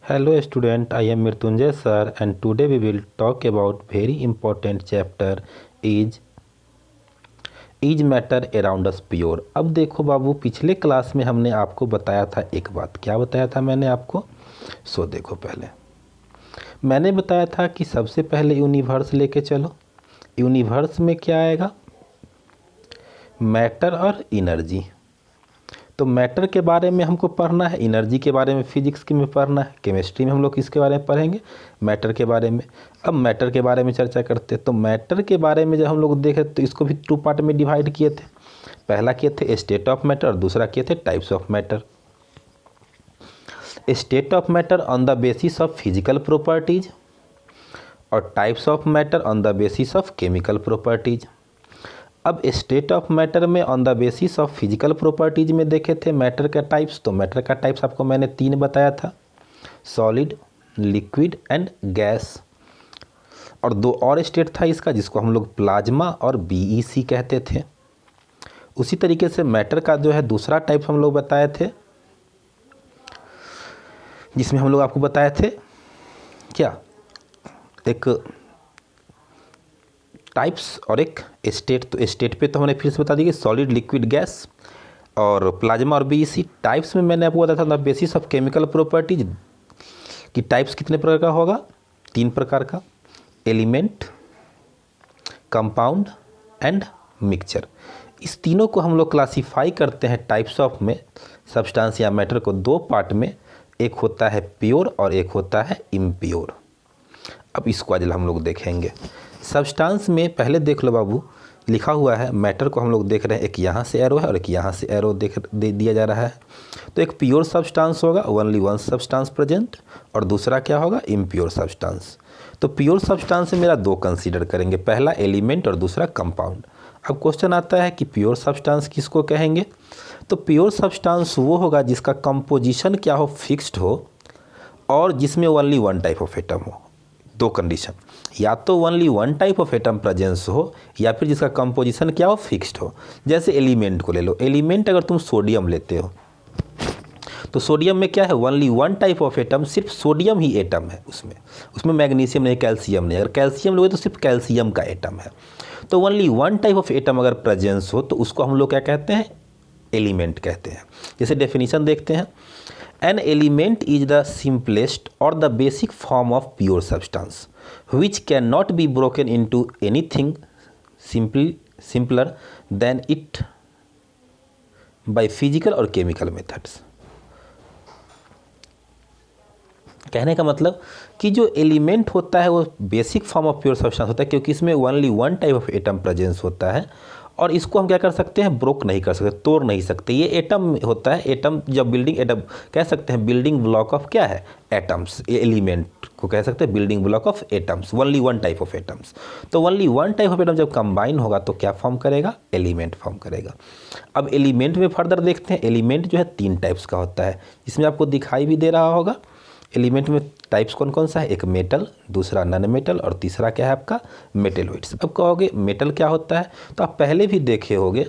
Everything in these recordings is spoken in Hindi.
Hello student, I am Mrityunjay sir and today we will talk about very important chapter is matter around us pure। अब देखो बाबू, पिछले क्लास में हमने आपको बताया था एक बात। क्या बताया था मैंने आपको? देखो, पहले मैंने बताया था कि सबसे पहले यूनिवर्स लेके चलो। यूनिवर्स में क्या आएगा? मैटर और एनर्जी। तो मैटर के बारे में हमको पढ़ना है, एनर्जी के बारे में फिजिक्स के में पढ़ना है, केमिस्ट्री में हम लोग किसके बारे में पढ़ेंगे? मैटर के बारे में। अब मैटर के बारे में चर्चा करते हैं। तो मैटर के बारे में जब हम लोग देखें तो इसको भी टू पार्ट में डिवाइड किए थे। पहला किए थे स्टेट ऑफ मैटर और दूसरा किए थे types of matter. State of matter on the basis of physical properties और types of matter on the basis of chemical properties. अब स्टेट ऑफ मैटर में on the basis of physical properties में देखे थे मैटर का टाइप्स। तो मैटर का टाइप्स आपको मैंने 3 बताया था, सॉलिड, लिक्विड एंड गैस। और 2 और स्टेट था इसका जिसको हम लोग प्लाज्मा और बीईसी कहते थे। उसी तरीके से मैटर का जो है दूसरा टाइप हम लोग बताए थे, जिसमें हम लोग आपको बताए थे क्या, एक टाइप्स और एक स्टेट। तो स्टेट पे तो हमने फिर से बता दी कि सॉलिड, लिक्विड, गैस और प्लाज्मा और बीईसी। टाइप्स में मैंने आपको बताया था बेसिस ऑफ केमिकल प्रॉपर्टीज कि टाइप्स कितने प्रकार का होगा? 3 प्रकार का, एलिमेंट, कंपाउंड एंड मिक्सचर। इस तीनों को हम लोग क्लासीफाई करते हैं टाइप्स ऑफ में। सब्सटेंस या मैटर को 2 पार्ट में, एक होता है प्योर और एक होता है इम्प्योर। अब इसको आज हम लोग देखेंगे। सब्सटेंस में पहले देख लो बाबू, लिखा हुआ है मैटर को हम लोग देख रहे हैं, एक यहाँ से एरो है और एक यहाँ से एरो दे दिया जा रहा है। तो एक प्योर सब्सटेंस होगा, ओनली वन सब्सटेंस प्रेजेंट, और दूसरा क्या होगा? Impure substance. तो प्योर सब्सटेंस से मेरा 2 कंसीडर करेंगे, पहला एलिमेंट और दूसरा कंपाउंड। अब क्वेश्चन आता है कि प्योर सब्सटेंस किसको कहेंगे? तो प्योर सब्सटेंस वो होगा जिसका कंपोजिशन क्या हो? फिक्स्ड हो, और जिसमें only one type of atom हो। 2 कंडीशन, या तो only one type of atom presence हो या फिर जिसका कंपोजिशन क्या हो? फिक्स्ड हो। जैसे एलिमेंट को ले लो। एलिमेंट अगर तुम सोडियम लेते हो तो सोडियम में क्या है? Only one type of atom, सिर्फ सोडियम ही एटम है उसमें मैग्नीशियम नहीं, कैल्शियम नहीं। अगर कैल्शियम लोगे तो सिर्फ कैल्शियम का एटम है। तो only one type of atom अगर प्रेजेंस हो तो उसको हम लोग क्या कहते हैं? एलिमेंट कहते हैं। जैसे डेफिनेशन देखते हैं, an element is the simplest और the basic form of pure substance which cannot be broken into anything simpler than it by physical और chemical methods। कहने का मतलब कि जो एलिमेंट होता है वो basic form of pure substance होता है, क्योंकि इसमें only one type of atom presence होता है, और इसको हम क्या कर सकते हैं? ब्रोक नहीं कर सकते, तोड़ नहीं सकते। ये एटम होता है। एटम जब बिल्डिंग एटम कह सकते हैं, बिल्डिंग ब्लॉक ऑफ क्या है? एटम्स। एलिमेंट को कह सकते हैं building block of atoms, only one type of atoms. तो only one type of atom जब कंबाइन होगा तो क्या फॉर्म करेगा? एलिमेंट फॉर्म करेगा। अब एलिमेंट में फर्दर देखते हैं। एलिमेंट जो है 3 टाइप्स का होता है, इसमें आपको दिखाई भी दे रहा होगा। एलिमेंट में टाइप्स कौन कौन सा है? एक मेटल, दूसरा नॉन मेटल और तीसरा क्या है आपका? मेटेलॉइड्स। अब कहोगे मेटल क्या होता है? तो आप पहले भी देखे होंगे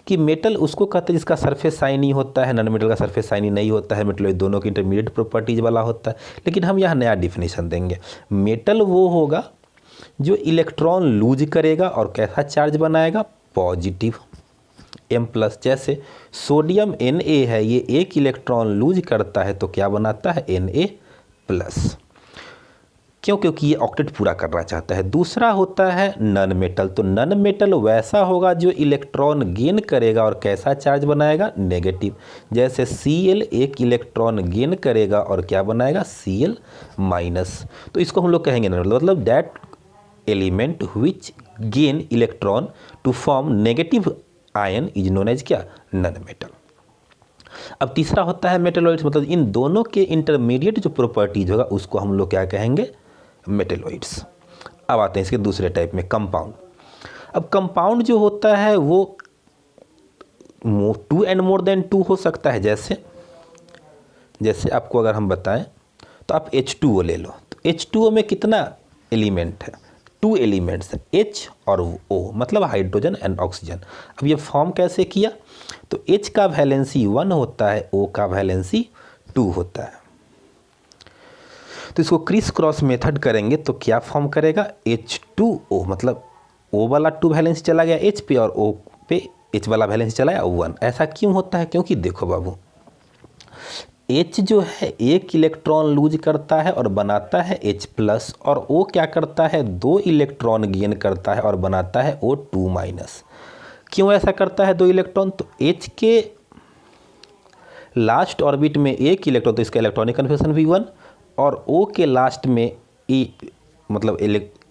कि मेटल उसको कहते हैं जिसका सरफेस शाइनी होता है, नॉन मेटल का सरफेस शाइनी नहीं होता है। मेटेलॉइड दोनों की इंटरमीडिएट प्रॉपर्टीज वाला होता है। लेकिन हम यहाँ नया डिफिनेशन देंगे। मेटल वो होगा जो इलेक्ट्रॉन लूज करेगा और कैसा चार्ज बनाएगा? Positive, M+। जैसे सोडियम Na है, ये 1 इलेक्ट्रॉन लूज करता है तो क्या बनाता है? Na+। क्यों? क्योंकि ये ऑक्टेट पूरा करना चाहता है। दूसरा होता है नॉन मेटल। तो नॉन मेटल वैसा होगा जो इलेक्ट्रॉन गेन करेगा और कैसा चार्ज बनाएगा? नेगेटिव। जैसे Cl 1 इलेक्ट्रॉन गेन करेगा और क्या बनाएगा? Cl-। तो इसको हम लोग कहेंगे मतलब that element which gain electron to form negative ion is known as क्या? Non metal. अब तीसरा होता है मेटेलॉइड्स। मतलब इन दोनों के इंटरमीडिएट जो प्रॉपर्टीज होगा उसको हम लोग क्या कहेंगे? मेटेलॉइड्स। अब आते हैं इसके दूसरे टाइप में, कंपाउंड। अब कंपाउंड जो होता है वो 2 एंड मोर देन 2 हो सकता है। जैसे आपको अगर हम बताएं तो आप H2O ले लो। तो H2O में कितना एलिमेंट है? 2 एलिमेंट्स है, H और O, मतलब हाइड्रोजन एंड ऑक्सीजन। अब ये फॉर्म कैसे किया? तो H का वैलेंसी 1 होता है, O का वैलेंसी 2 होता है। तो इसको क्रिस क्रॉस मेथड करेंगे तो क्या फॉर्म करेगा, H2O, मतलब O वाला 2 वैलेंस चला गया H पे और O पे H वाला वैलेंस चला गया 1। ऐसा क्यों होता है, क्योंकि देखो बाबू, H जो है एक इलेक्ट्रॉन लूज करता है और बनाता है H प्लस, और O क्या करता है 2 इलेक्ट्रॉन गेन करता है और बनाता है O2 माइनस। क्यों ऐसा करता है 2 इलेक्ट्रॉन, तो H के लास्ट ऑर्बिट में एक इलेक्ट्रॉन, तो इसका इलेक्ट्रॉनिक कन्फर्मेशन भी 1, और O के लास्ट में मतलब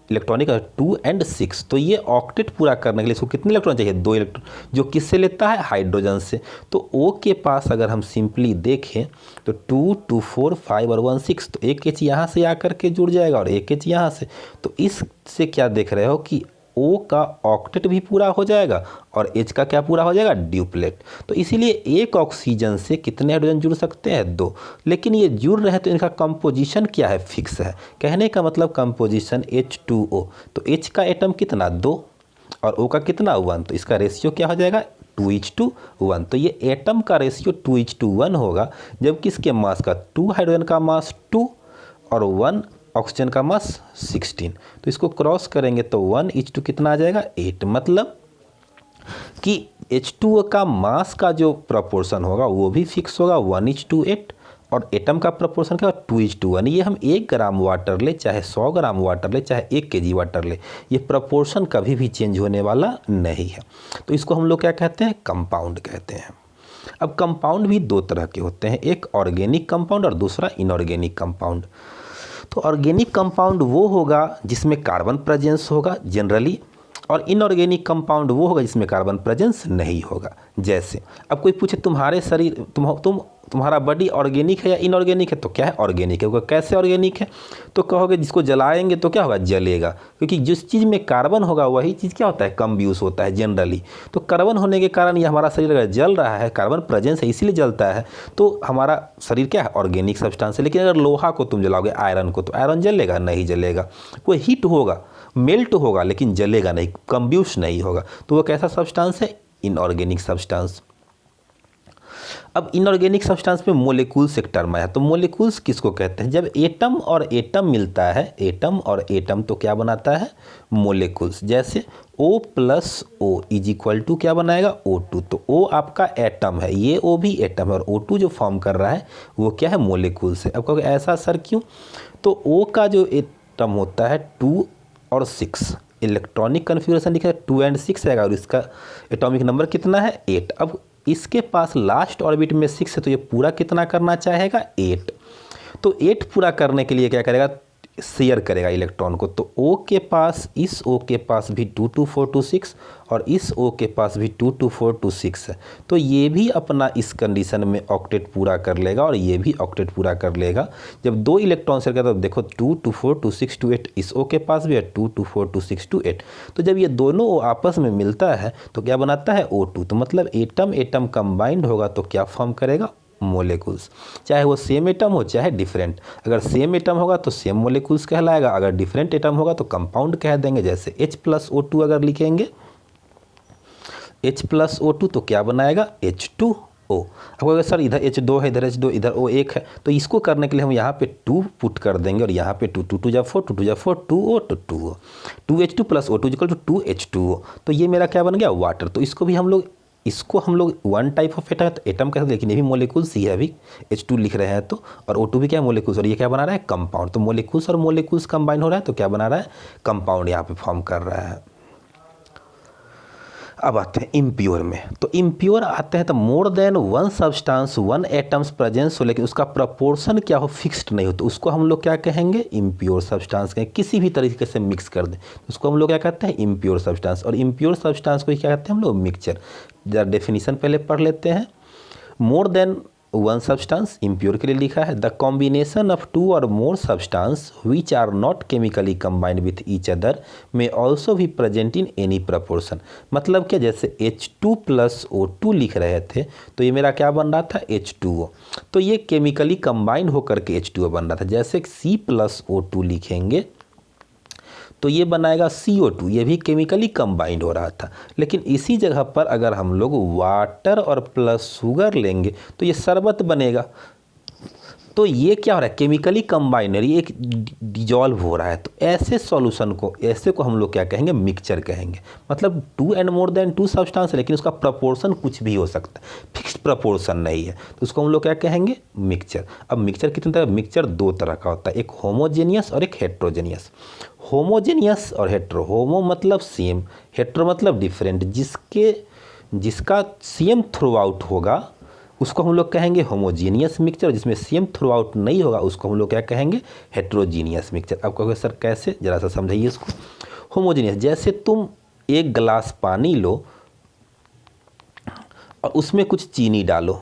इलेक्ट्रॉनिक 2 और 6। तो ये ऑक्टेट पूरा करने के लिए इसको कितने इलेक्ट्रॉन चाहिए, 2 इलेक्ट्रॉन, जो किससे लेता है, हाइड्रोजन से। तो O के पास अगर हम सिंपली देखें तो 2, 2, 4, 5 और 1, 6, तो एक H यहाँ से आकर के जुड़ जाएगा और एक H यहाँ से। तो इससे क्या देख रहे हो कि O का ऑक्टेट भी पूरा हो जाएगा और H का क्या पूरा हो जाएगा, ड्यूप्लेट। तो इसीलिए एक ऑक्सीजन से कितने हाइड्रोजन जुड़ सकते हैं, 2। लेकिन ये जुड़ रहे हैं तो इनका कंपोजिशन क्या है, फिक्स है। कहने का मतलब कंपोजिशन H2O, तो H का एटम कितना, 2, और O का कितना, 1, तो इसका रेशियो क्या हो जाएगा, 2:1। तो ये एटम का रेशियो 2:1 होगा, जबकि इसके मास का 2 हाइड्रोजन का मास 2 और 1 ऑक्सीजन का मास 16। तो इसको क्रॉस करेंगे तो 1:2 कितना आ जाएगा, 8। मतलब कि H2O का मास का जो प्रपोर्शन होगा वो भी फिक्स होगा 1:8, और एटम का प्रपोर्शन क्या, 2:1। ये हम 1 ग्राम वाटर ले, चाहे 100 ग्राम वाटर ले, चाहे 1 kg वाटर ले, ये प्रपोर्शन कभी भी चेंज होने वाला नहीं है। तो इसको हम लोग क्या कहते हैं, कंपाउंड कहते हैं। अब कंपाउंड भी 2 तरह के होते हैं, एक ऑर्गेनिक कंपाउंड और दूसरा इनऑर्गेनिक कंपाउंड। तो ऑर्गेनिक कंपाउंड वो होगा जिसमें कार्बन प्रेजेंस होगा जनरली, और इनऑर्गेनिक कंपाउंड वो होगा जिसमें कार्बन प्रेजेंस नहीं होगा। जैसे अब कोई पूछे तुम्हारे शरीर तुम्हारा बॉडी ऑर्गेनिक है या इनऑर्गेनिक है, तो क्या है, ऑर्गेनिक है। वो कैसे ऑर्गेनिक है, तो कहोगे जिसको जलाएंगे तो क्या होगा, जलेगा, क्योंकि जिस चीज़ में कार्बन होगा वही चीज़ क्या होता है, कम्ब्यूस होता है जनरली। तो कार्बन होने के कारण ये हमारा शरीर अगर जल रहा है, कार्बन प्रेजेंस है इसीलिए जलता है, तो हमारा शरीर क्या है, ऑर्गेनिक सब्सटेंस है। लेकिन अगर लोहा को तुम जलाओगे, आयरन को, तो आयरन जलेगा, नहीं जलेगा। वो हीट होगा, मेल्ट होगा, लेकिन जलेगा नहीं, कम्ब्यूस नहीं होगा। तो वो कैसा सब्सटेंस है, इनऑर्गेनिक सब्सटेंस। अब इनऑर्गेनिक सब्सटेंस में मोलिक्यूल्स एक टर्म आया। तो मोलिक्यूल्स किसको कहते हैं, जब एटम और एटम मिलता है, एटम और एटम तो क्या बनाता है, मोलिक्यूल्स। जैसे O + O = क्या बनाएगा, O2। तो O आपका एटम है, ये O भी एटम है, और O2 जो फॉर्म कर रहा है वो क्या है, मोलिक्यूल्स है। अब कहोगे ऐसा सर क्यों, तो O का जो एटम होता है 2 और 6, इलेक्ट्रॉनिक कन्फिग्रेशन लिखा है 2 और 6 आएगा, और इसका एटॉमिक नंबर कितना है, 8। अब इसके पास लास्ट ऑर्बिट में 6 है, तो ये पूरा कितना करना चाहेगा, 8। तो 8 पूरा करने के लिए क्या करेगा, शेयर करेगा इलेक्ट्रॉन को। तो O के पास, इस O के पास भी 2, 2, 4, 2, 6, और इस O के पास भी 2, 2, 4, 2, 6 है। तो ये भी अपना इस कंडीशन में ऑक्टेट पूरा कर लेगा, और ये भी ऑक्टेट पूरा कर लेगा। जब 2 इलेक्ट्रॉन शेयर करता है, तो देखो 2, 2, 4, 2, 6, 2, 8, इस O के पास भी है 2, 2, 4, 2, 6, 2, 8। तो जब ये दोनों O आपस में मिलता है तो क्या बनाता है, O2। तो मतलब एटम एटम कंबाइंड होगा तो क्या फॉर्म करेगा, मोलिक्यूल्स। चाहे वो सेम एटम हो चाहे डिफरेंट, अगर सेम एटम होगा तो सेम मोलिक्यूल्स कहलाएगा, अगर डिफरेंट एटम होगा तो कंपाउंड कह देंगे। जैसे H + O2 अगर लिखेंगे, H + O2 तो क्या बनाएगा, H2O। अब अगर सर इधर H2 है, इधर H2, इधर O1 है, तो इसको करने के लिए हम यहाँ पे 2 पुट कर देंगे, और यहाँ पे 2, 2, 2 = 4, 2, 2 = 4, 2O, तो 2O, 2H2 + O2 = 2H2O। तो ये मेरा क्या बन गया, वाटर। तो इसको हम लोग 1 टाइप ऑफ एटम कहते हैं, लेकिन ये भी मोलिक्यूल्स ही है। अभी H2 लिख रहे हैं तो, और O2 भी क्या है, मोलिक्यूल्स, और ये क्या बना रहा है, कंपाउंड। तो मोलिक्यूल्स और मोलिक्यूल्स कंबाइन हो रहा है तो क्या बना रहा है, कंपाउंड यहाँ पे फॉर्म कर रहा है। अब आते हैं इम्प्योर में। तो इम्प्योर आते हैं तो more than 1 substance 1 atoms presence हो, लेकिन उसका प्रपोर्शन क्या हो, फिक्स्ड नहीं हो, तो उसको हम लोग क्या कहेंगे, इम्प्योर सब्सटेंस कहेंगे। किसी भी तरीके से मिक्स कर दें तो उसको हम लोग क्या कहते हैं, इम्प्योर सब्सटेंस। और इम्प्योर सब्सटेंस को क्या कहते हैं हम लोग, मिक्सचर। जरा डेफिनेशन पहले पढ़ लेते हैं। मोर देन 1 सब्सटेंस, इम्प्योर के लिए लिखा है, द कॉम्बिनेशन ऑफ 2 और more substance which are not chemically combined with each other में ऑल्सो भी प्रेजेंट इन एनी प्रपोर्शन। मतलब क्या, जैसे H2 + O2 लिख रहे थे तो ये मेरा क्या बन रहा था, H2O। तो ये केमिकली कंबाइंड होकर के H2O बन रहा था। जैसे C + O2 लिखेंगे तो ये बनाएगा CO2, ये भी केमिकली कंबाइंड हो रहा था। लेकिन इसी जगह पर अगर हम लोग वाटर और प्लस शुगर लेंगे तो ये शरबत बनेगा। तो ये क्या हो रहा है, केमिकली कंबाइनरी एक डिजॉल्व हो रहा है। तो ऐसे सॉल्यूशन को, ऐसे को हम लोग क्या कहेंगे, मिक्सचर कहेंगे। मतलब 2 एंड मोर देन 2 सब्सटेंस है, लेकिन उसका प्रपोर्शन कुछ भी हो सकता है, फिक्स्ड प्रपोर्शन नहीं है, तो उसको हम लोग क्या कहेंगे, मिक्सचर। अब मिक्सचर कितने तरह, मिक्सचर 2 तरह का होता है, एक होमोजेनियस और एक हेट्रोजेनियस। होमोजेनियस और हेट्रो, होमो मतलब सेम, हेट्रो मतलब डिफरेंट, जिसका सेम थ्रू आउट होगा उसको हम लोग कहेंगे होमोजीनियस मिक्सचर, जिसमें सेम थ्रू आउट नहीं होगा उसको हम लोग क्या कहेंगे, हेट्रोजीनियस मिक्सचर। अब कहोगे सर कैसे, जरा सा समझाइए इसको। होमोजीनियस, जैसे तुम एक गिलास पानी लो और उसमें कुछ चीनी डालो।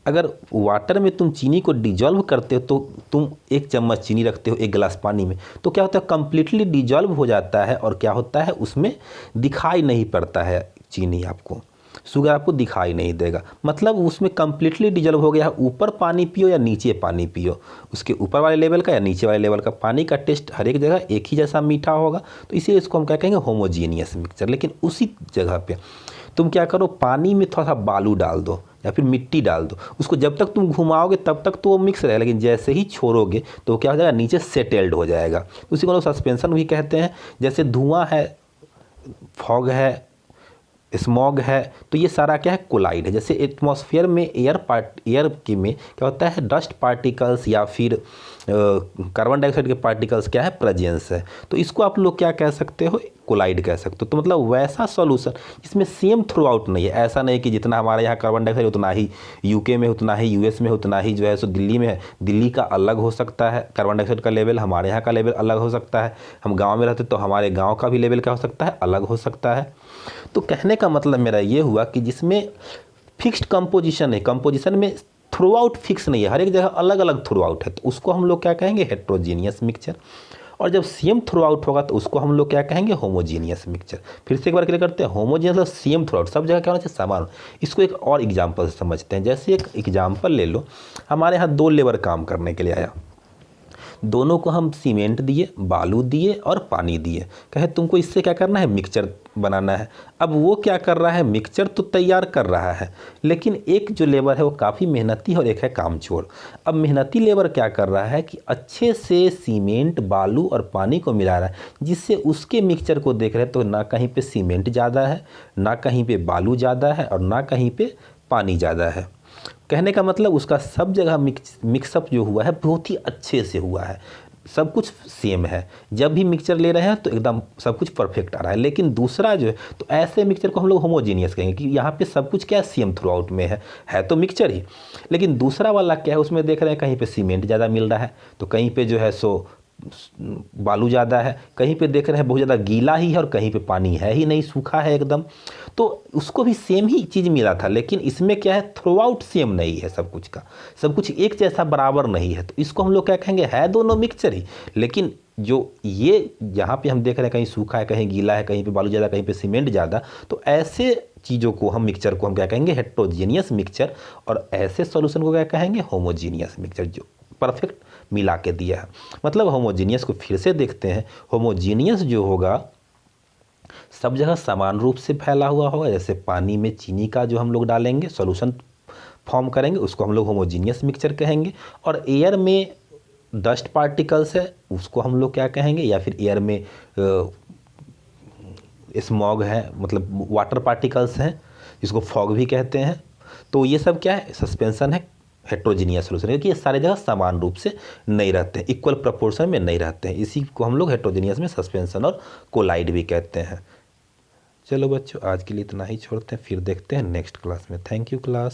अगर वाटर में तुम चीनी को डिजॉल्व करते हो तो तुम 1 चम्मच चीनी रखते हो 1 गिलास पानी में, तो क्या होता है, कंप्लीटली डिजॉल्व हो जाता है, और क्या होता है, उसमें दिखाई नहीं पड़ता है चीनी, आपको शुगर आपको दिखाई नहीं देगा। मतलब उसमें कंप्लीटली डिजॉल्व हो गया है। ऊपर पानी पियो या नीचे पानी पियो, उसके ऊपर वाले लेवल का या नीचे वाले लेवल का पानी का टेस्ट हर एक जगह एक ही जैसा मीठा होगा। तो इसीलिए इसको हम क्या कहेंगे, होमोजीनियस मिक्सचर। लेकिन उसी जगह पे तुम क्या करो, पानी में थोड़ा सा बालू डाल दो या फिर मिट्टी डाल दो, उसको जब तक तुम घुमाओगे तब तक तो वो मिक्स रहेगा, लेकिन जैसे ही छोड़ोगे तो क्या हो जाएगा, नीचे सेटल्ड हो जाएगा। उसी को लोग सस्पेंशन भी कहते हैं। जैसे धुआं है, फॉग है, स्मॉग है, तो ये सारा क्या है, कोलाइड है। जैसे एटमॉस्फेयर में एयर के में क्या होता है, डस्ट पार्टिकल्स या फिर कार्बन डाइऑक्साइड के पार्टिकल्स क्या है, प्रेजेंस है। तो इसको आप लोग क्या कह सकते हो, कोलाइड कह सकते हो। तो मतलब वैसा सॉल्यूशन जिसमें सेम थ्रू आउट नहीं है, ऐसा नहीं कि जितना हमारे यहाँ कार्बन डाइऑक्साइड उतना ही यूके में, उतना ही यूएस में, उतना ही जो है सो दिल्ली में है। दिल्ली का अलग हो सकता है कार्बन डाइऑक्साइड का लेवल, हमारे यहाँ का लेवल अलग हो सकता है। हम गाँव में रहते तो हमारे गाँव का भी लेवल क्या हो सकता है, अलग हो सकता है। तो कहने का मतलब मेरा ये हुआ कि जिसमें फिक्स्ड कंपोजिशन है, कंपोजिशन में थ्रू आउट फिक्स नहीं है, हर एक जगह अलग अलग थ्रू आउट है, तो उसको हम लोग क्या कहेंगे, हेट्रोजीनियस मिक्सचर। और जब सेम थ्रू आउट होगा तो उसको हम लोग क्या कहेंगे, होमोजीनियस मिक्सचर। फिर से एक बार क्लियर करते हैं, होमोजीनियस मतलब सेम थ्रू आउट, सब जगह क्या होना चाहिए, समान। इसको एक और एग्जाम्पल से समझते हैं। जैसे एक एग्जाम्पल ले लो, हमारे यहाँ 2 लेबर काम करने के लिए आया, दोनों को हम सीमेंट दिए, बालू दिए और पानी दिए, कहे तुमको इससे क्या करना है, मिक्सचर बनाना है। अब वो क्या कर रहा है, मिक्सचर तो तैयार कर रहा है, लेकिन एक जो लेबर है वो काफ़ी मेहनती है और एक है कामचोर। अब मेहनती लेबर क्या कर रहा है कि अच्छे से सीमेंट, बालू और पानी को मिला रहा है, जिससे उसके मिक्सचर को देख रहे हैं तो ना कहीं पे सीमेंट ज़्यादा है, ना कहीं पे बालू ज़्यादा है और ना कहीं पे पानी ज़्यादा है। कहने का मतलब उसका सब जगह मिक्सअप जो हुआ है बहुत ही अच्छे से हुआ है, सब कुछ सेम है। जब भी मिक्सचर ले रहे हैं तो एकदम सब कुछ परफेक्ट आ रहा है। लेकिन दूसरा जो है, तो ऐसे मिक्सचर को हम लोग होमोजीनियस कहेंगे कि यहाँ पे सब कुछ क्या सेम थ्रू आउट में है तो मिक्सचर ही। लेकिन दूसरा वाला क्या है, उसमें देख रहे हैं कहीं पे सीमेंट ज़्यादा मिल रहा है, तो कहीं पे जो है सो बालू ज़्यादा है, कहीं पे देख रहे हैं बहुत ज़्यादा गीला ही है और कहीं पे पानी है ही नहीं, सूखा है एकदम। तो उसको भी सेम ही चीज़ मिला था, लेकिन इसमें क्या है, थ्रू आउट सेम नहीं है सब कुछ का, सब कुछ एक जैसा बराबर नहीं है। तो इसको हम लोग क्या कहेंगे, है दोनों मिक्सचर ही, लेकिन जो ये यहाँ पे हम देख रहे हैं कहीं सूखा है, कहीं गीला है, कहीं पे बालू ज़्यादा, कहीं पे सीमेंट ज़्यादा, तो ऐसे चीज़ों को हम मिक्सचर को हम क्या कहेंगे, हेट्रोजीनियस मिक्सचर। और ऐसे सॉल्यूशन को क्या कहेंगे, होमोजीनियस मिक्सचर, जो परफेक्ट मिला के दिया है। मतलब होमोजीनियस को फिर से देखते हैं, होमोजीनियस जो होगा सब जगह समान रूप से फैला हुआ होगा। जैसे पानी में चीनी का जो हम लोग डालेंगे, सॉल्यूशन फॉर्म करेंगे, उसको हम लोग होमोजीनियस मिक्सचर कहेंगे। और एयर में डस्ट पार्टिकल्स है, उसको हम लोग क्या कहेंगे, या फिर एयर में स्मॉग है, मतलब वाटर पार्टिकल्स हैं, जिसको फॉग भी कहते हैं। तो ये सब क्या है, सस्पेंशन है, हेट्रोजीनियस सॉल्यूशन, क्योंकि ये सारे जगह समान रूप से नहीं रहते हैं, इक्वल प्रोपोर्शन में नहीं रहते हैं। इसी को हम लोग हेट्रोजीनियस में सस्पेंशन और कोलाइड भी कहते हैं। चलो बच्चों, आज के लिए इतना ही छोड़ते हैं, फिर देखते हैं नेक्स्ट क्लास में। Thank you class.